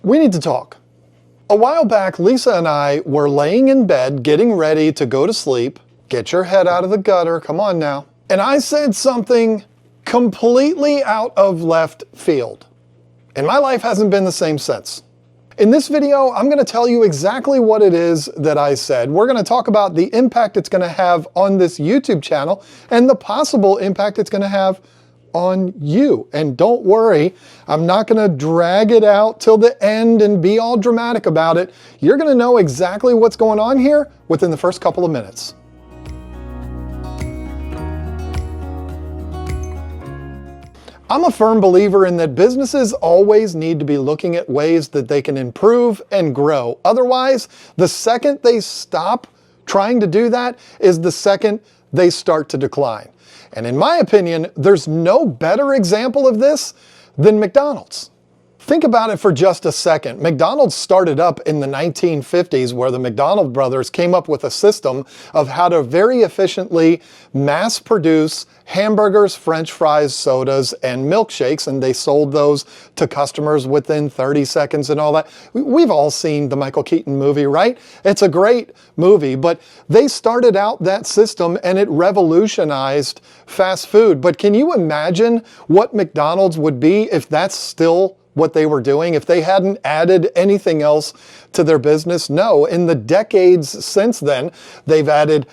We need to talk. A while back, Lisa and I were laying in bed getting ready to go to sleep. Get your head out of the gutter, come on now. And I said something completely out of left field. And my life hasn't been the same since. In this video, I'm going to tell you exactly what it is that I said. We're going to talk about the impact it's going to have on this YouTube channel and the possible impact it's going to have on you. And don't worry, I'm not going to drag it out till the end and be all dramatic about it. You're going to know exactly what's going on here within the first couple of minutes. I'm a firm believer in that businesses always need to be looking at ways that they can improve and grow. Otherwise, the second they stop trying to do that is the second they start to decline. And in my opinion, there's no better example of this than McDonald's. Think about it for just a second. McDonald's started up in the 1950s, where the McDonald brothers came up with a system of how to very efficiently mass produce hamburgers, French fries, sodas, and milkshakes, and they sold those to customers within 30 seconds and all that. We've all seen the Michael Keaton movie, right? It's a great movie, but they started out that system and it revolutionized fast food. But can you imagine what McDonald's would be if that's still what they were doing, if they hadn't added anything else to their business? No, in the decades since then, they've added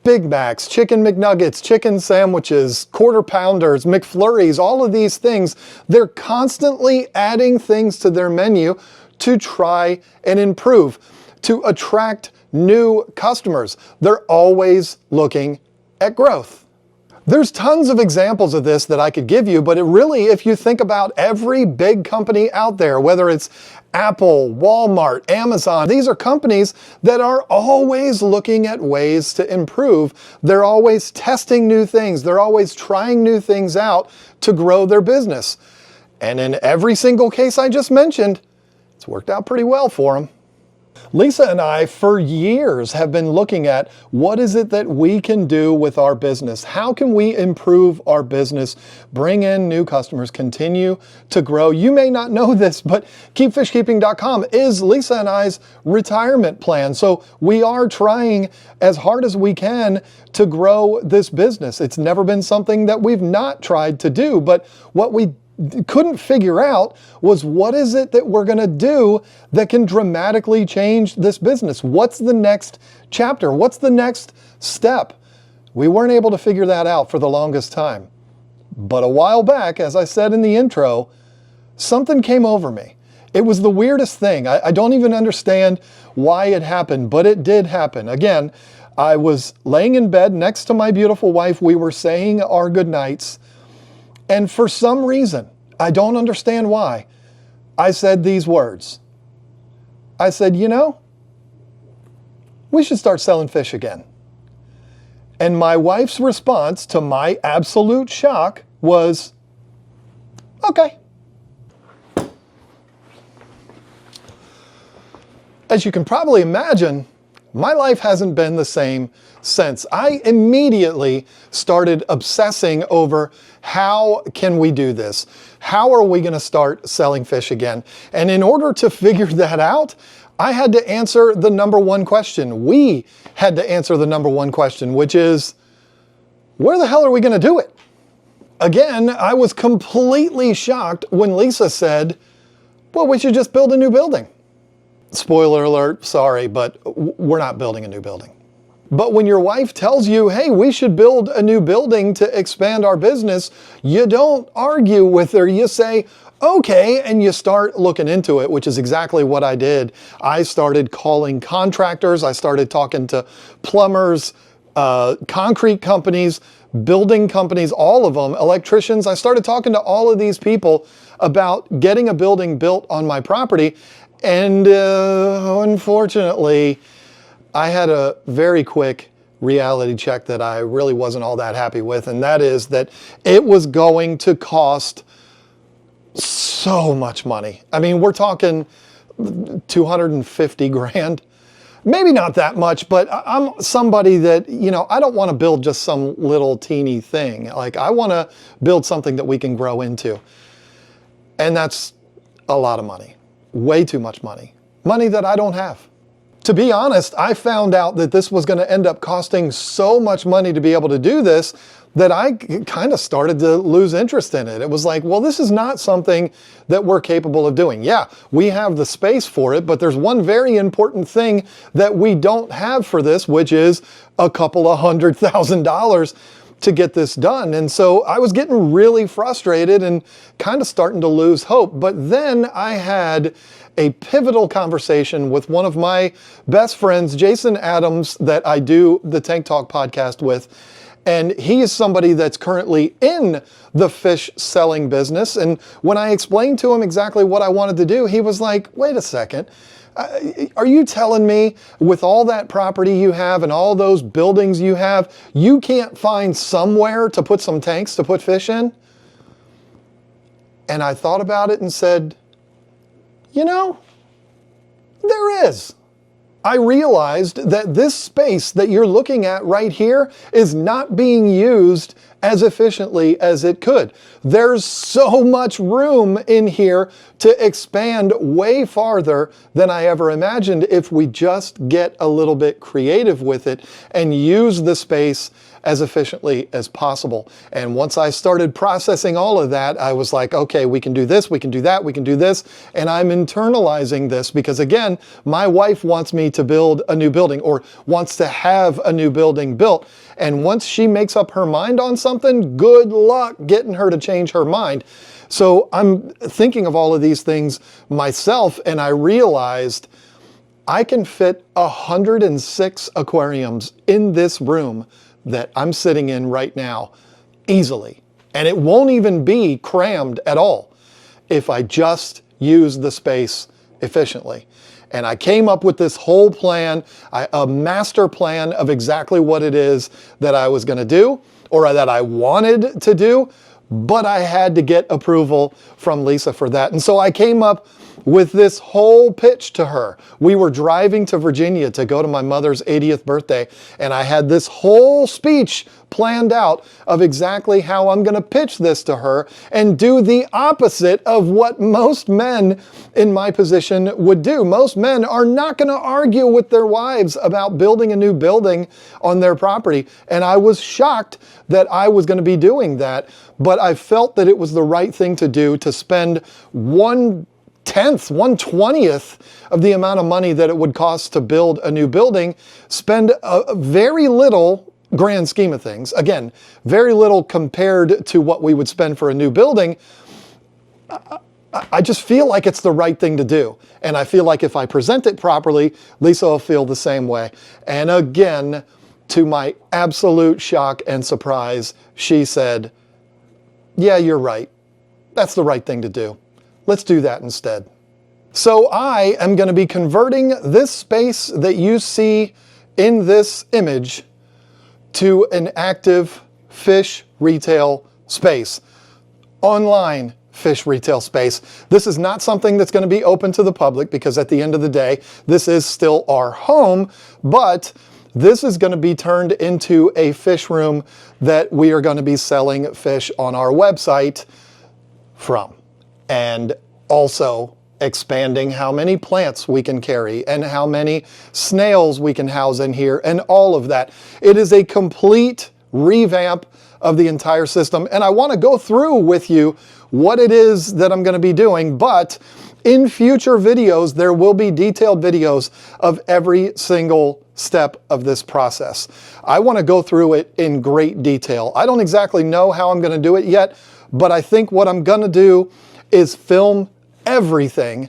Big Macs, chicken McNuggets, chicken sandwiches, quarter pounders, McFlurries, all of these things. They're constantly adding things to their menu to try and improve, to attract new customers. They're always looking at growth. There's tons of examples of this that I could give you, but it really, if you think about every big company out there, whether it's Apple, Walmart, Amazon, these are companies that are always looking at ways to improve. They're always testing new things. They're always trying new things out to grow their business. And in every single case I just mentioned, it's worked out pretty well for them. Lisa and I, for years, have been looking at what is it that we can do with our business? How can we improve our business, bring in new customers, continue to grow? You may not know this, but KeepFishKeeping.com is Lisa and I's retirement plan. So we are trying as hard as we can to grow this business. It's never been something that we've not tried to do, but what we couldn't figure out was what is it that we're going to do that can dramatically change this business? What's the next chapter? What's the next step? We weren't able to figure that out for the longest time. But a while back, as I said in the intro, something came over me. It was the weirdest thing. I don't even understand why it happened, but it did happen. Again, I was laying in bed next to my beautiful wife. We were saying our goodnights. And for some reason, I don't understand why, I said these words. I said, you know, we should start selling fish again. And my wife's response, to my absolute shock, was, okay. As you can probably imagine, my life hasn't been the same since. I immediately started obsessing over how can we do this? How are we going to start selling fish again? And in order to figure that out, I had to answer the number one question. We had to answer the number one question, which is, where the hell are we going to do it? Again, I was completely shocked when Lisa said, well, we should just build a new building. Spoiler alert, sorry, but we're not building a new building. But when your wife tells you, hey, we should build a new building to expand our business, you don't argue with her. You say, okay, and you start looking into it, which is exactly what I did. I started calling contractors. I started talking to plumbers, concrete companies, building companies, all of them, electricians. I started talking to all of these people about getting a building built on my property. And unfortunately, I had a very quick reality check that I really wasn't all that happy with, and that is that it was going to cost so much money. I mean, we're talking 250 grand. Maybe not that much, but I'm somebody that, you know, I don't want to build just some little teeny thing. Like, I want to build something that we can grow into. And that's a lot of money. way too much money. Money that I don't have. To be honest, I found out that this was going to end up costing so much money to be able to do this that I kind of started to lose interest in it. It was like, well, this is not something that we're capable of doing. Yeah, we have the space for it, but there's one very important thing that we don't have for this, which is a couple of $100,000 to get this done. And so I was getting really frustrated and kind of starting to lose hope. But then I had a pivotal conversation with one of my best friends, Jason Adams, that I do the Tank Talk podcast with. And he is somebody that's currently in the fish selling business. And when I explained to him exactly what I wanted to do, he was like, wait a second. Are you telling me with all that property you have and all those buildings you have, you can't find somewhere to put some tanks to put fish in? And I thought about it and said, you know, there is. I realized that this space that you're looking at right here is not being used as efficiently as it could. There's so much room in here to expand way farther than I ever imagined if we just get a little bit creative with it and use the space as efficiently as possible. And once I started processing all of that, I was like, okay, we can do this, we can do that, we can do this. And I'm internalizing this because, again, my wife wants me to build a new building or wants to have a new building built. And once she makes up her mind on something, good luck getting her to change her mind. So I'm thinking of all of these things myself, and I realized I can fit 106 aquariums in this room that I'm sitting in right now easily. And it won't even be crammed at all if I just use the space efficiently. And I came up with this whole plan, a master plan of exactly what it is that I was going to do or that I wanted to do, but I had to get approval from Lisa for that. And so I came up with this whole pitch to her. We were driving to Virginia to go to my mother's 80th birthday, and I had this whole speech planned out of exactly how I'm going to pitch this to her and do the opposite of what most men in my position would do. Most men are not going to argue with their wives about building a new building on their property, and I was shocked that I was going to be doing that, but I felt that it was the right thing to do to spend 1/20th of the amount of money that it would cost to build a new building, spend a very little grand scheme of things. Again, very little compared to what we would spend for a new building. I just feel like it's the right thing to do. And I feel like if I present it properly, Lisa will feel the same way. And again, to my absolute shock and surprise, she said, yeah, you're right. That's the right thing to do. Let's do that instead. So I am going to be converting this space that you see in this image to an active fish retail space, online fish retail space. This is not something that's going to be open to the public because at the end of the day, this is still our home, but this is going to be turned into a fish room that we are going to be selling fish on our website from. And also expanding how many plants we can carry and how many snails we can house in here and all of that. It is a complete revamp of the entire system. And I want to go through with you what it is that I'm going to be doing, but in future videos, there will be detailed videos of every single step of this process. I want to go through it in great detail. I don't exactly know how I'm going to do it yet, but I think what I'm going to do is film everything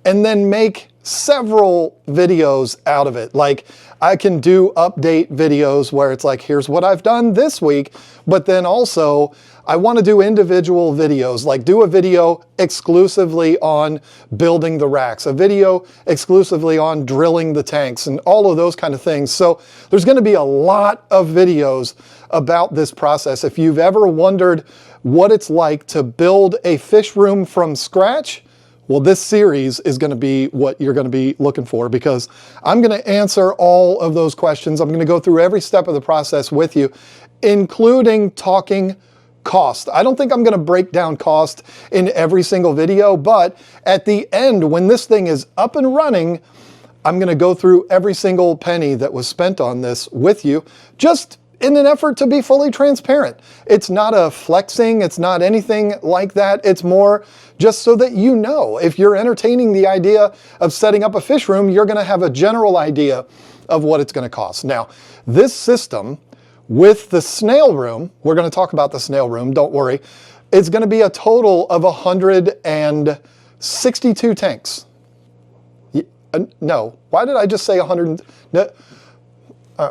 and then make several videos out of it. Like I can do update videos where it's like, here's what I've done this week, but then also I want to do individual videos, like do a video exclusively on building the racks, a video exclusively on drilling the tanks and all of those kind of things. So there's going to be a lot of videos about this process. If you've ever wondered what it's like to build a fish room from scratch, well, this series is going to be what you're going to be looking for because I'm going to answer all of those questions. I'm going to go through every step of the process with you, including talking cost. I don't think I'm going to break down cost in every single video, but at the end, when this thing is up and running, I'm going to go through every single penny that was spent on this with you, just in an effort to be fully transparent. It's not a flexing, it's not anything like that. It's more just so that you know, if you're entertaining the idea of setting up a fish room, you're going to have a general idea of what it's going to cost. Now, this system with the snail room, we're going to talk about the snail room, don't worry, it's going to be a total of 162 tanks. No, why did I just say 100? No,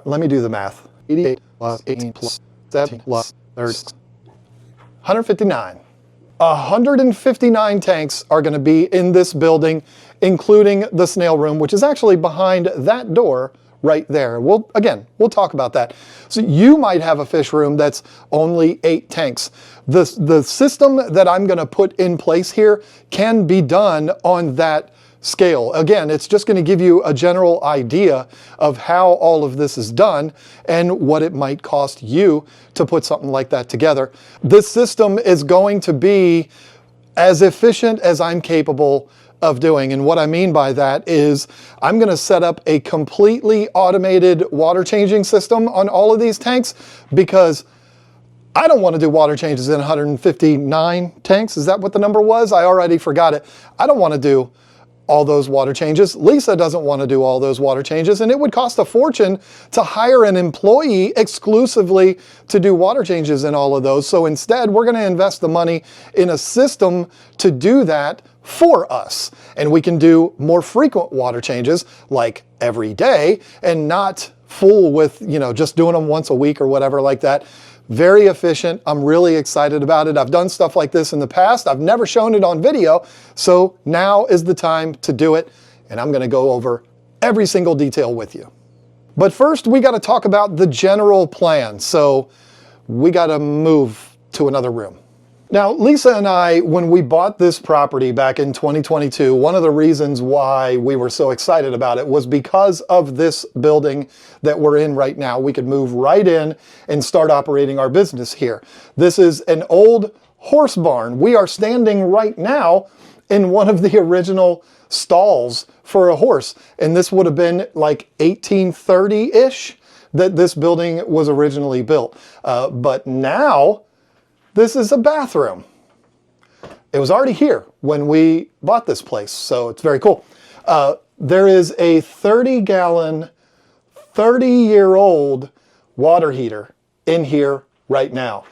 let me do the math. 88 plus 18 plus 7 plus 30. 159. 159 tanks are going to be in this building, including the snail room, which is actually behind that door right there. We'll talk about that. So you might have a fish room that's only 8 tanks. The system that I'm going to put in place here can be done on that scale. Again, it's just going to give you a general idea of how all of this is done and what it might cost you to put something like that together. This system is going to be as efficient as I'm capable of doing. And what I mean by that is I'm going to set up a completely automated water changing system on all of these tanks, because I don't want to do water changes in 159 tanks. Is that what the number was? I already forgot it. I don't want to do all those water changes. Lisa doesn't want to do all those water changes, and it would cost a fortune to hire an employee exclusively to do water changes in all of those. So instead, we're going to invest the money in a system to do that for us. And we can do more frequent water changes, like every day, and not fool with, just doing them once a week or whatever like that. Very efficient. I'm really excited about it. I've done stuff like this in the past. I've never shown it on video, so now is the time to do it, and I'm going to go over every single detail with you. But first, we got to talk about the general plan, so we got to move to another room. Now, Lisa and I, when we bought this property back in 2022, one of the reasons why we were so excited about it was because of this building that we're in right now. We could move right in and start operating our business here. This is an old horse barn. We are standing right now in one of the original stalls for a horse. And this would have been like 1830-ish that this building was originally built. But now, this is a bathroom. It was already here when we bought this place, so it's very cool. There is a 30-gallon, 30-year-old water heater in here right now.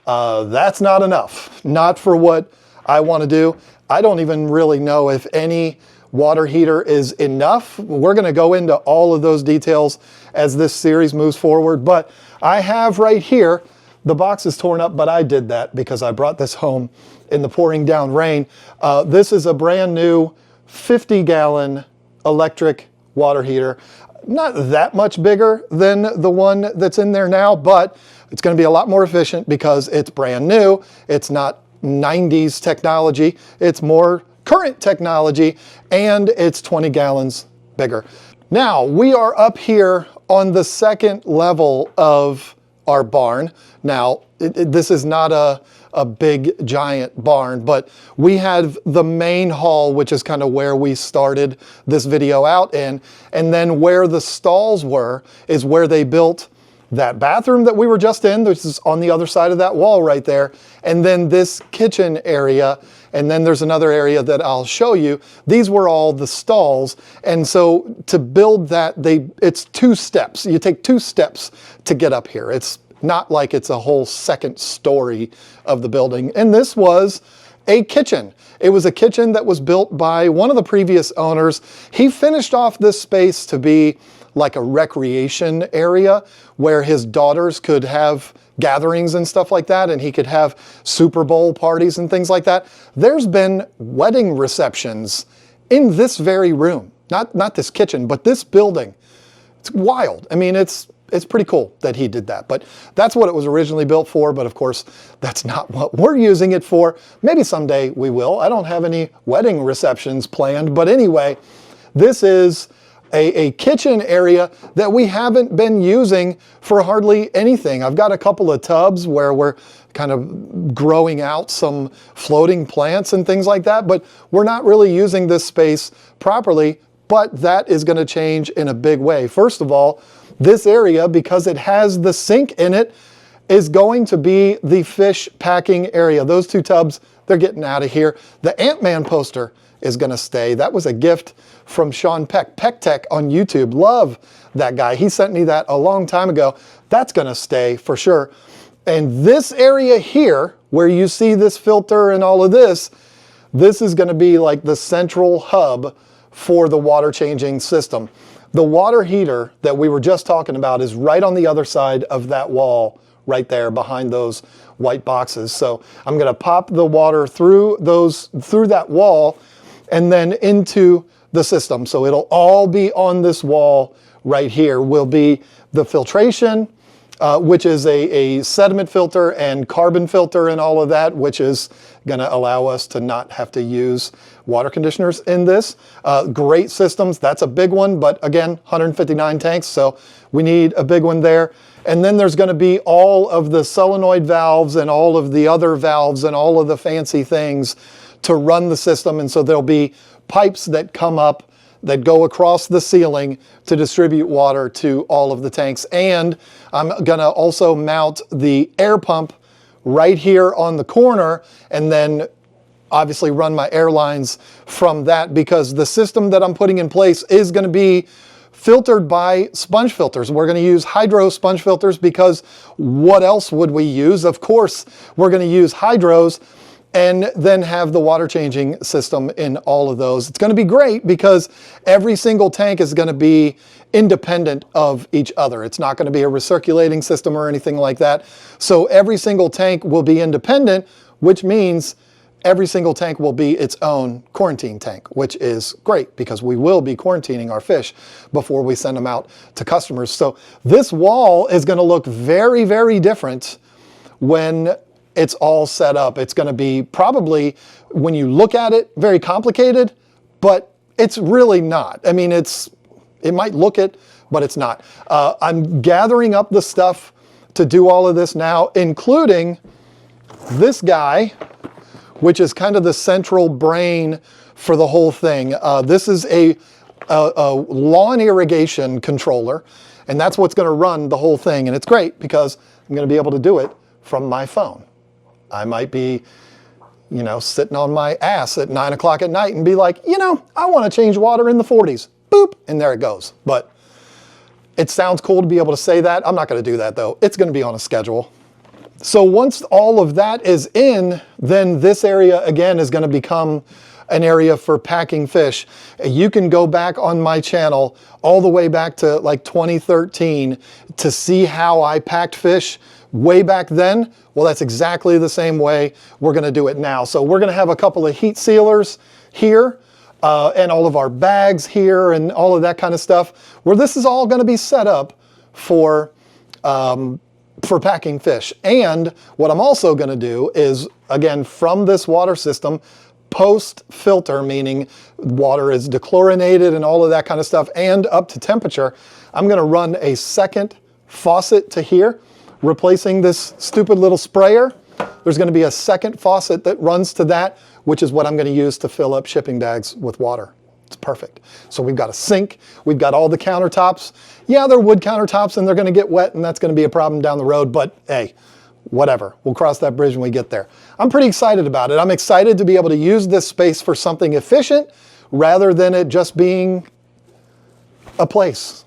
That's not enough, not for what I want to do. I don't even really know if any water heater is enough. We're going to go into all of those details as this series moves forward, but I have right here, the box is torn up, but I did that because I brought this home in the pouring down rain. This is a brand new 50-gallon electric water heater. Not that much bigger than the one that's in there now, but it's going to be a lot more efficient because it's brand new. It's not 90s technology. It's more current technology, and it's 20 gallons bigger. Now, we are up here on the second level of our barn. Now, this is not a big giant barn, but we have the main hall, which is kind of where we started this video out in, and then where the stalls were is where they built that bathroom that we were just in, which is on the other side of that wall right there, and then this kitchen area, and then there's another area that I'll show you. These were all the stalls, and so to build that, it's 2 steps. You take 2 steps to get up here. It's not like it's a whole second story of the building. And this was a kitchen. It was a kitchen that was built by one of the previous owners. He finished off this space to be like a recreation area where his daughters could have gatherings and stuff like that, and he could have Super Bowl parties and things like that. There's been wedding receptions in this very room. Not this kitchen, but this building. It's wild. I mean, it's pretty cool that he did that, but that's what it was originally built for. But of course, that's not what we're using it for. Maybe someday we will. I don't have any wedding receptions planned, but anyway, this is a kitchen area that we haven't been using for hardly anything. I've got a couple of tubs where we're kind of growing out some floating plants and things like that, but we're not really using this space properly, but that is going to change in a big way. First of all, this area, because it has the sink in it, is going to be the fish packing area. Those two tubs, they're getting out of here. The Ant-Man poster is going to stay. That was a gift from Sean Peck, Peck Tech on YouTube. Love that guy. He sent me that a long time ago. That's going to stay for sure. And this area here, where you see this filter and all of this, this is going to be like the central hub for the water changing system. The water heater that we were just talking about is right on the other side of that wall right there behind those white boxes. So I'm going to pop the water through that wall and then into the system. So it'll all be on this wall right here. Will be the filtration, which is a sediment filter and carbon filter and all of that, which is going to allow us to not have to use water conditioners in this. Great systems. That's a big one, but again, 159 tanks, so we need a big one there. And then there's going to be all of the solenoid valves and all of the other valves and all of the fancy things to run the system. And so there'll be pipes that come up that go across the ceiling to distribute water to all of the tanks. And I'm going to also mount the air pump right here on the corner, and then obviously run my air lines from that, because the system that I'm putting in place is going to be filtered by sponge filters. We're going to use hydro sponge filters, because what else would we use? Of course, we're going to use hydros and then have the water changing system in all of those. It's going to be great because every single tank is going to be independent of each other. It's not going to be a recirculating system or anything like that. So every single tank will be independent, which means every single tank will be its own quarantine tank, which is great because we will be quarantining our fish before we send them out to customers. So this wall is going to look very, very different when it's all set up. It's going to be probably, when you look at it, very complicated, but it's really not. I mean, it might look it, but it's not. I'm gathering up the stuff to do all of this now, including this guy, which is kind of the central brain for the whole thing. This is a lawn irrigation controller, and that's what's going to run the whole thing. And it's great because I'm going to be able to do it from my phone. I might be, sitting on my ass at 9 o'clock at night and be like, I want to change water in the 40s. Boop, and there it goes. But it sounds cool to be able to say that. I'm not going to do that though. It's going to be on a schedule. So once all of that is in, then this area again is going to become an area for packing fish. You can go back on my channel all the way back to like 2013 to see how I packed fish way back then. Well, that's exactly the same way we're going to do it now. So we're going to have a couple of heat sealers here and all of our bags here and all of that kind of stuff, where this is all going to be set up for packing fish. And what I'm also going to do is, again, from this water system, post-filter, meaning water is dechlorinated and all of that kind of stuff, and up to temperature, I'm going to run a second faucet to here, replacing this stupid little sprayer. There's going to be a second faucet that runs to that, which is what I'm going to use to fill up shipping bags with water. It's perfect. So we've got a sink, we've got all the countertops. Yeah, they're wood countertops and they're going to get wet, and that's going to be a problem down the road, but hey, whatever. We'll cross that bridge when we get there. I'm pretty excited about it. I'm excited to be able to use this space for something efficient rather than it just being a place.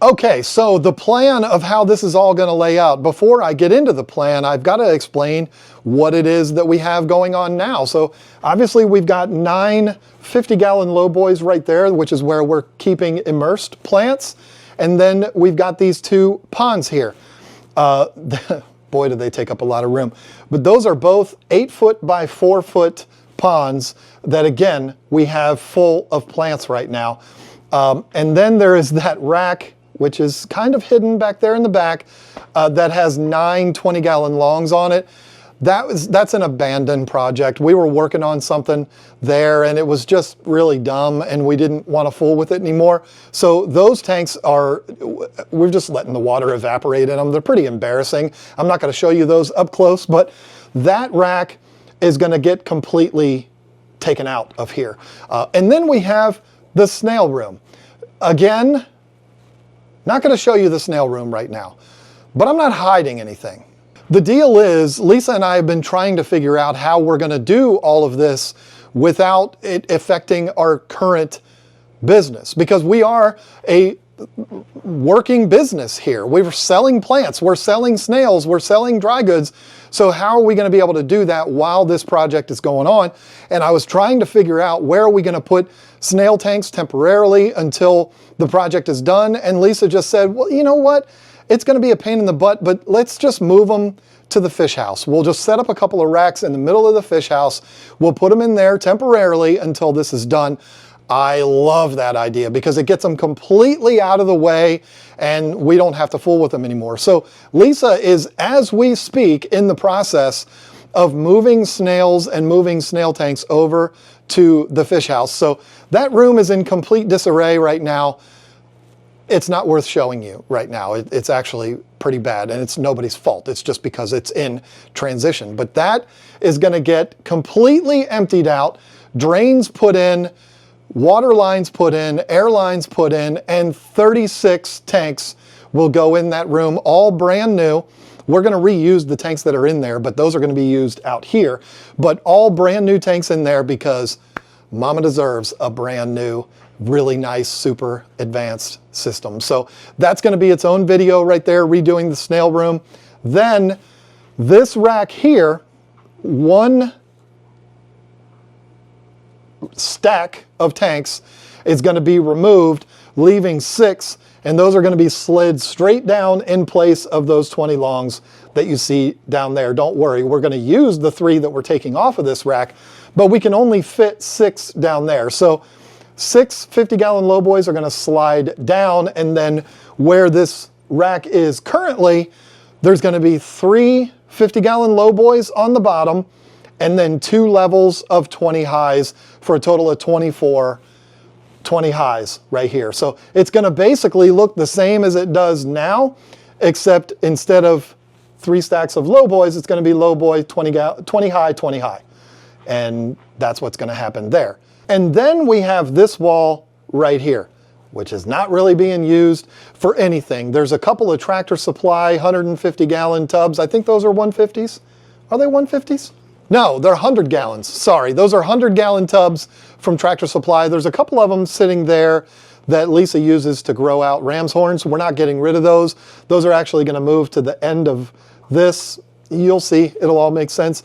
Okay, so the plan of how this is all going to lay out. Before I get into the plan, I've got to explain what it is that we have going on now. So obviously we've got 9 50-gallon lowboys right there, which is where we're keeping immersed plants. And then we've got these 2 ponds here. Boy, do they take up a lot of room. But those are both 8-foot by 4-foot ponds that, again, we have full of plants right now. And then there is that rack, which is kind of hidden back there in the back, that has 9 20-gallon longs on it. that's an abandoned project. We were working on something there and it was just really dumb and we didn't want to fool with it anymore. So those tanks we're just letting the water evaporate in them. They're pretty embarrassing. I'm not going to show you those up close, but that rack is going to get completely taken out of here. And then we have the snail room. Again, not going to show you the snail room right now, but I'm not hiding anything. The deal is, Lisa and I have been trying to figure out how we're going to do all of this without it affecting our current business, because we are a working business here. We're selling plants, we're selling snails, we're selling dry goods. So how are we going to be able to do that while this project is going on? And I was trying to figure out where are we going to put snail tanks temporarily until the project is done. And Lisa just said, well, you know what? It's going to be a pain in the butt, but let's just move them to the fish house. We'll just set up a couple of racks in the middle of the fish house. We'll put them in there temporarily until this is done. I love that idea because it gets them completely out of the way and we don't have to fool with them anymore. So Lisa is, as we speak, in the process of moving snails and moving snail tanks over to the fish house. So that room is in complete disarray right now. It's not worth showing you right now. It's actually pretty bad and it's nobody's fault. It's just because it's in transition. But that is going to get completely emptied out, drains put in, water lines put in, air lines put in, and 36 tanks will go in that room, all brand new. We're going to reuse the tanks that are in there, but those are going to be used out here. But all brand new tanks in there because Mama deserves a brand new, really nice, super advanced system. So that's going to be its own video right there, redoing the snail room. Then this rack here, one stack of tanks is going to be removed, leaving 6, and those are going to be slid straight down in place of those 20 longs that you see down there. Don't worry, we're going to use the 3 that we're taking off of this rack, but we can only fit 6 down there. So 6 50-gallon lowboys are going to slide down, and then where this rack is currently, there's going to be 3 50-gallon lowboys on the bottom, and then 2 levels of 20 highs for a total of 24 20 highs right here. So it's going to basically look the same as it does now, except instead of 3 stacks of lowboys, it's going to be lowboy 20 high, 20 high. And that's what's going to happen there. And then we have this wall right here, which is not really being used for anything. There's a couple of Tractor Supply 150-gallon tubs. I think those are 150s. Are they 150s? No, they're 100 gallons. Sorry, those are 100-gallon tubs from Tractor Supply. There's a couple of them sitting there that Lisa uses to grow out ram's horns. We're not getting rid of those. Those are actually going to move to the end of this. You'll see, it'll all make sense.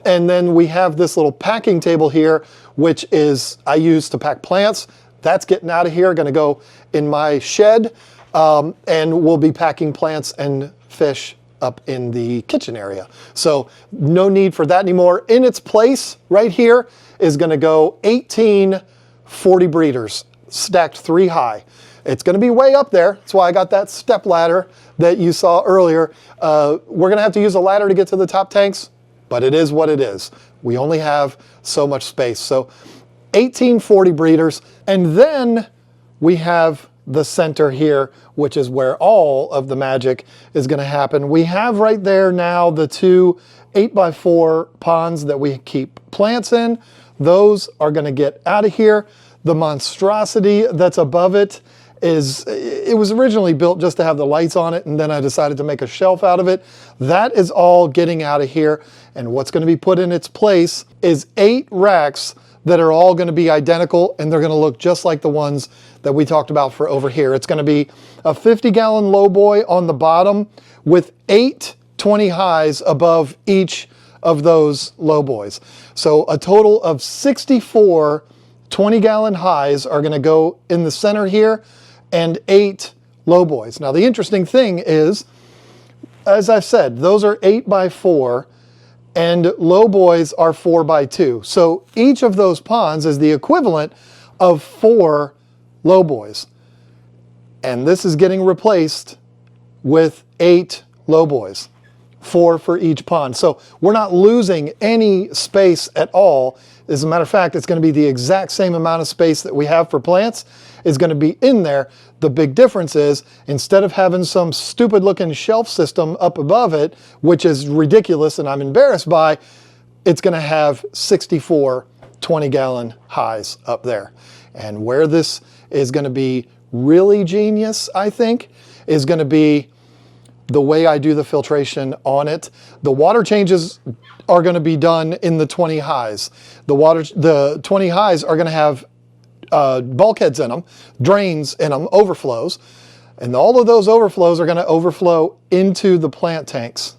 And then we have this little packing table here, which is I use to pack plants. That's getting out of here, going to go in my shed, and we'll be packing plants and fish up in the kitchen area. So no need for that anymore. In its place right here is going to go 18 40 breeders stacked 3 high. It's going to be way up there. That's why I got that step ladder that you saw earlier. We're going to have to use a ladder to get to the top tanks, but it is what it is. We only have so much space. So 18 40 breeders, and then we have the center here, which is where all of the magic is going to happen. We have right there now the 2 8x4 ponds that we keep plants in. Those are going to get out of here. The monstrosity that's above it was originally built just to have the lights on it, and then I decided to make a shelf out of it. That is all getting out of here, and what's going to be put in its place is 8 racks that are all going to be identical, and they're going to look just like the ones that we talked about for over here. It's going to be a 50-gallon lowboy on the bottom with 8 20 highs above each of those lowboys. So a total of 64 20-gallon highs are going to go in the center here, and 8 lowboys. Now the interesting thing is, as I've said, those are 8x4, and lowboys are 4x2. So each of those ponds is the equivalent of 4 lowboys. And this is getting replaced with 8 lowboys. 4 for each pond. So we're not losing any space at all. As a matter of fact, it's going to be the exact same amount of space that we have for plants is going to be in there. The big difference is, instead of having some stupid looking shelf system up above it, which is ridiculous and I'm embarrassed by, it's going to have 64 20-gallon highs up there. And where this is going to be really genius, I think, is going to be the way I do the filtration on it. The water changes are going to be done in the 20 highs. The 20 highs are going to have bulkheads in them, drains in them, overflows, and all of those overflows are going to overflow into the plant tanks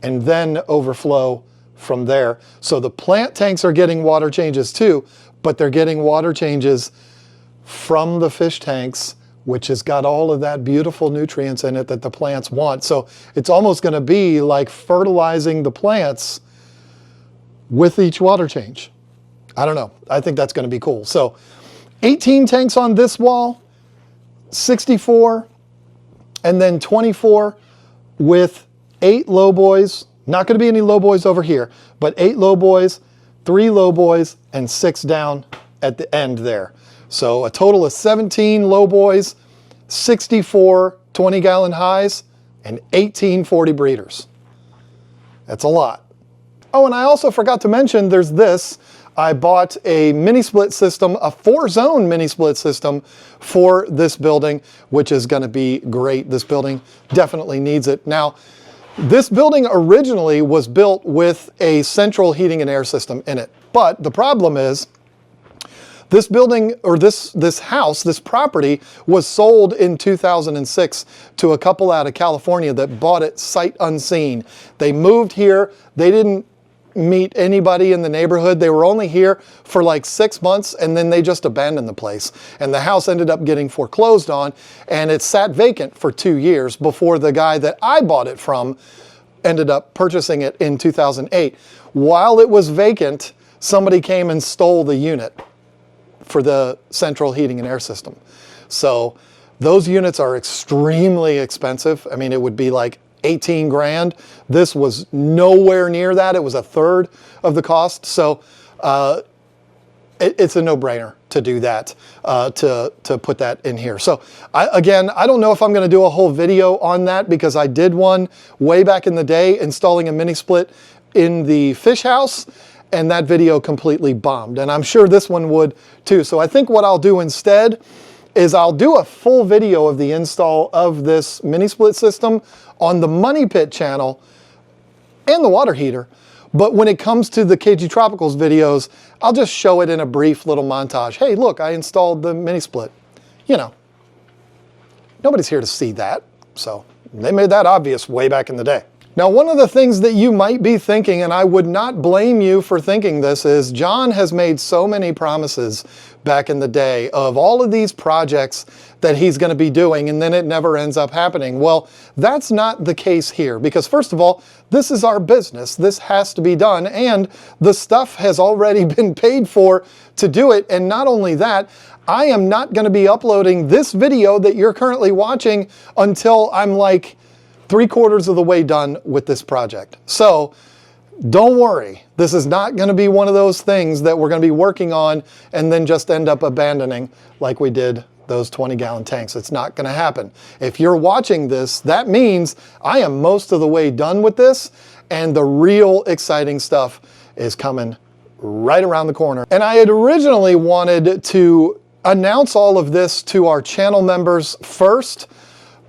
and then overflow from there. So the plant tanks are getting water changes too, but they're getting water changes from the fish tanks, which has got all of that beautiful nutrients in it that the plants want. So it's almost going to be like fertilizing the plants with each water change. I don't know. I think that's going to be cool. So 18 tanks on this wall, 64, and then 24 with 8 low boys. Not going to be any low boys over here, but 8 low boys, 3 low boys, and 6 down at the end there. So a total of 17 low boys, 64 20-gallon highs, and 18 40 breeders. That's a lot. Oh, and I also forgot to mention there's this. I bought a mini split system, a 4-zone mini split system for this building, which is going to be great. This building definitely needs it. Now, this building originally was built with a central heating and air system in it. But the problem is, this building, or this house, this property, was sold in 2006 to a couple out of California that bought it sight unseen. They moved here. They didn't meet anybody in the neighborhood. They were only here for like 6 months, and then they just abandoned the place. And the house ended up getting foreclosed on, and it sat vacant for 2 years before the guy that I bought it from ended up purchasing it in 2008. While it was vacant, somebody came and stole the unit for the central heating and air system. So those units are extremely expensive. I mean, it would be like 18 grand. This was nowhere near that. It was a third of the cost. So it's a no-brainer to do that, to put that in here. So I don't know if I'm going to do a whole video on that, because I did one way back in the day installing a mini split in the fish house, and that video completely bombed. And I'm sure this one would too. So I think what I'll do instead is I'll do a full video of the install of this mini split system on the Money Pit channel and the water heater. But when it comes to the KGTropicals videos, I'll just show it in a brief little montage. Hey, look, I installed the mini split. You know, nobody's here to see that. So they made that obvious way back in the day. Now, one of the things that you might be thinking, and I would not blame you for thinking this, is John has made so many promises back in the day of all of these projects that he's going to be doing, and then it never ends up happening. Well, that's not the case here, because first of all, this is our business. This has to be done, and the stuff has already been paid for to do it. And not only that, I am not going to be uploading this video that you're currently watching until I'm like 3/4 of the way done with this project. So don't worry, this is not going to be one of those things that we're going to be working on and then just end up abandoning like we did those 20-gallon tanks. It's not going to happen. If you're watching this, that means I am most of the way done with this, and the real exciting stuff is coming right around the corner. And I had originally wanted to announce all of this to our channel members first,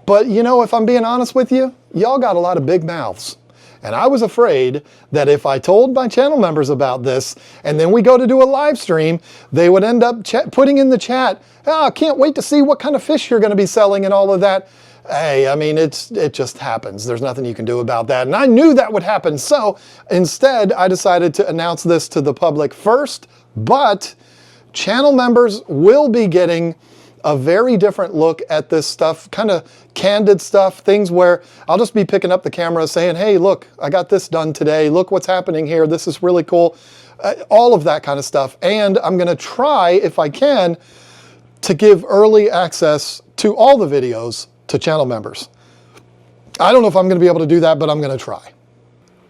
but you know, if I'm being honest with you, y'all got a lot of big mouths. And I was afraid that if I told my channel members about this, and then we go to do a live stream, they would end up putting in the chat, "Oh, I can't wait to see what kind of fish you're going to be selling," and all of that. Hey, I mean, it just happens. There's nothing you can do about that. And I knew that would happen. So instead, I decided to announce this to the public first, but channel members will be getting a very different look at this stuff, kind of candid stuff, things where I'll just be picking up the camera saying, "Hey, look, I got this done today. Look what's happening here. This is really cool." All of that kind of stuff. And I'm going to try, if I can, to give early access to all the videos to channel members. I don't know if I'm going to be able to do that, but I'm going to try.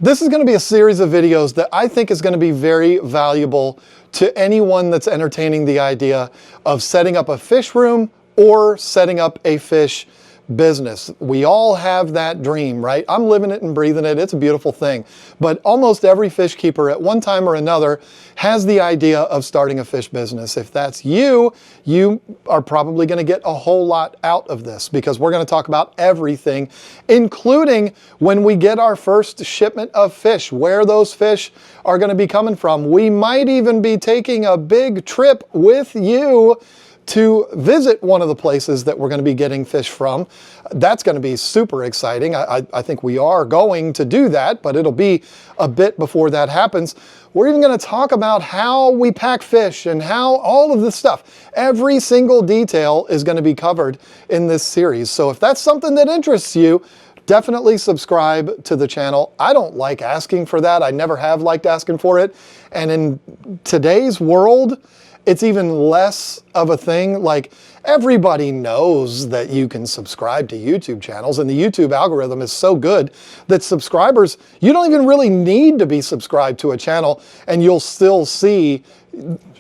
This is going to be a series of videos that I think is going to be very valuable to anyone that's entertaining the idea of setting up a fish room or setting up a fish business. We all have that dream, right? I'm living it and breathing it. It's a beautiful thing. But almost every fish keeper at one time or another has the idea of starting a fish business. If that's you, you are probably going to get a whole lot out of this, because we're going to talk about everything, including when we get our first shipment of fish, where those fish are going to be coming from. We might even be taking a big trip with you to visit one of the places that we're going to be getting fish from. That's going to be super exciting. I think we are going to do that, but it'll be a bit before that happens. We're even going to talk about how we pack fish and how all of this stuff, every single detail is going to be covered in this series. So if that's something that interests you, definitely subscribe to the channel. I don't like asking for that. I never have liked asking for it. And in today's world, it's even less of a thing. Like, everybody knows that you can subscribe to YouTube channels, and the YouTube algorithm is so good that subscribers, you don't even really need to be subscribed to a channel and you'll still see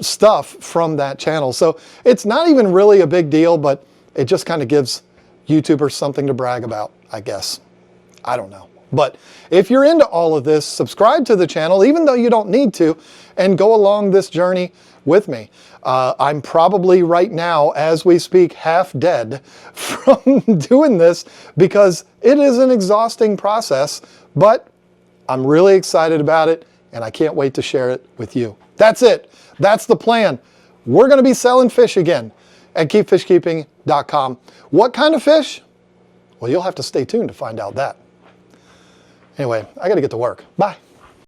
stuff from that channel. So it's not even really a big deal, but it just kind of gives YouTubers something to brag about, I guess. I don't know. But if you're into all of this, subscribe to the channel, even though you don't need to, and go along this journey with me. I'm probably right now, as we speak, half dead from doing this, because it is an exhausting process, but I'm really excited about it, and I can't wait to share it with you. That's it. That's the plan. We're going to be selling fish again at keepfishkeeping.com. What kind of fish? Well, you'll have to stay tuned to find out that. Anyway, I got to get to work. Bye.